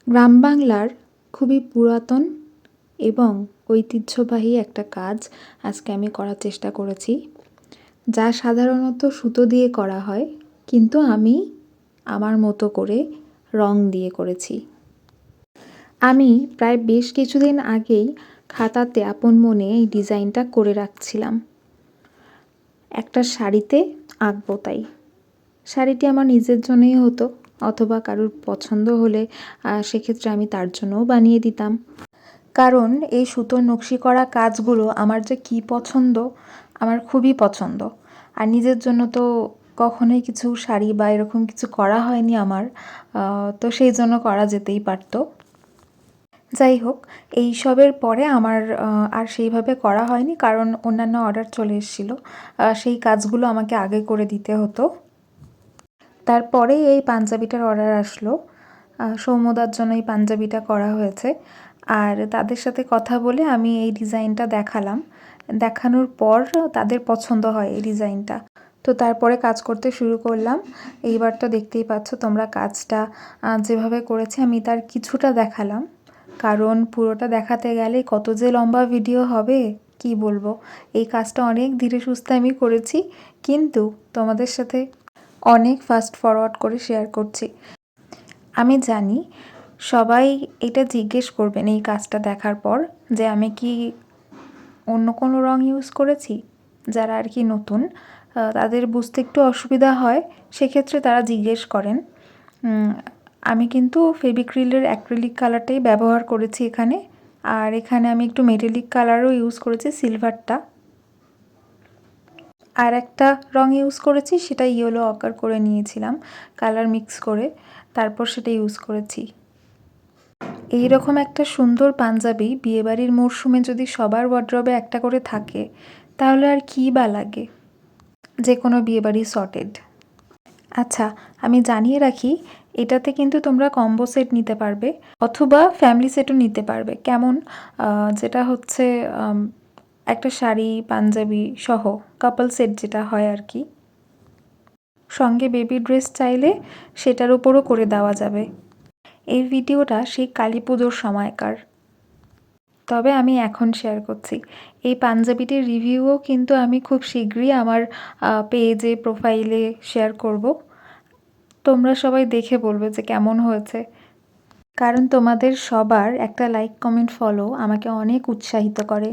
গ্রাম বাংলার খুবই পুরাতন এবং ঐতিহ্যবাহী একটা কাজ আজকে আমি করার চেষ্টা করেছি, যা সাধারণত সুতো দিয়ে করা হয়, কিন্তু আমি আমার মতো করে রং দিয়ে করেছি। আমি প্রায় বেশ কিছুদিন আগেই খাতাতে আপন মনে এই ডিজাইনটা করে রাখছিলাম। একটা শাড়িতে আঁকবো তাই। শাড়িটি আমার নিজের জন্যই হতো, অথবা কারোর পছন্দ হলে সেক্ষেত্রে আমি তার জন্যও বানিয়ে দিতাম। কারণ এই সুতোর নকশি করা কাজগুলো আমার যে কী পছন্দ, আমার খুবই পছন্দ। আর নিজের জন্য তো কখনোই কিছু শাড়ি বা এরকম কিছু করা হয়নি আমার, তো সেই জন্য করা যেতেই পারতো। যাই হোক, এই সবের পরে আমার আর সেইভাবে করা হয়নি, কারণ অন্যান্য অর্ডার চলে এসেছিলো। সেই কাজগুলো আমাকে আগে করে দিতে হতো। তারপরেই এই পাঞ্জাবিটার অর্ডার আসলো। সৌম্যদার জন্য এই পাঞ্জাবিটা করা হয়েছে। আর তাদের সাথে কথা বলে আমি এই ডিজাইনটা দেখালাম। দেখানোর পর তাদের পছন্দ হয় এই ডিজাইনটা। তো তারপরে কাজ করতে শুরু করলাম। এইবার তো দেখতেই পাচ্ছ তোমরা কাজটা যেভাবে করেছি আমি তার কিছুটা দেখালাম, কারণ পুরোটা দেখাতে গেলে কত যে লম্বা ভিডিও হবে কি বলবো। এই কাজটা অনেক ধীরে সুস্থে আমি করেছি, কিন্তু তোমাদের সাথে অনেক ফাস্ট ফরওয়ার্ড করে শেয়ার করছি। আমি জানি সবাই এটা জিজ্ঞেস করবেন এই কাজটা দেখার পর, যে আমি কি অন্য কোনো রং ইউজ করেছি। যারা আর কি নতুন, তাদের বুঝতে একটু অসুবিধা হয়, সেক্ষেত্রে তারা জিজ্ঞেস করেন। আমি কিন্তু ফেভিক্রিলের অ্যাক্রিলিক কালারটাই ব্যবহার করেছি এখানে। আর এখানে আমি একটু মেটালিক কালারও ইউজ করেছি, সিলভারটা। আর একটা রং ইউজ করেছি, সেটা ইয়েলো অকার করে নিয়েছিলাম কালার মিক্স করে, তারপর সেটা ইউজ করেছি। এই রকম একটা সুন্দর পাঞ্জাবি বিয়েবাড়ির মরশুমে যদি সবার ওয়ার্ড্রবে একটা করে থাকে, তাহলে আর কী বা লাগে। যে কোনো বিয়েবাড়ি সর্টেড। আচ্ছা, আমি জানিয়ে রাখি, এটাতে কিন্তু তোমরা কম্বো সেট নিতে পারবে, অথবা ফ্যামিলি সেটও নিতে পারবে। কেমন? যেটা হচ্ছে একটা শাড়ি পাঞ্জাবি সহ কাপল সেট যেটা হয় আর কি। সঙ্গে বেবি ড্রেস চাইলে সেটার উপরও করে দেওয়া যাবে। এই ভিডিওটা সেই কালী পুজোর সময়কার, তবে আমি এখন শেয়ার করছি। এই পাঞ্জাবিটির রিভিউও কিন্তু আমি খুব শীঘ্রই আমার পেজে প্রোফাইলে শেয়ার করব। তোমরা সবাই দেখে বলবে যে কেমন হয়েছে, কারণ তোমাদের সবার একটা লাইক কমেন্ট ফলো আমাকে অনেক উৎসাহিত করে।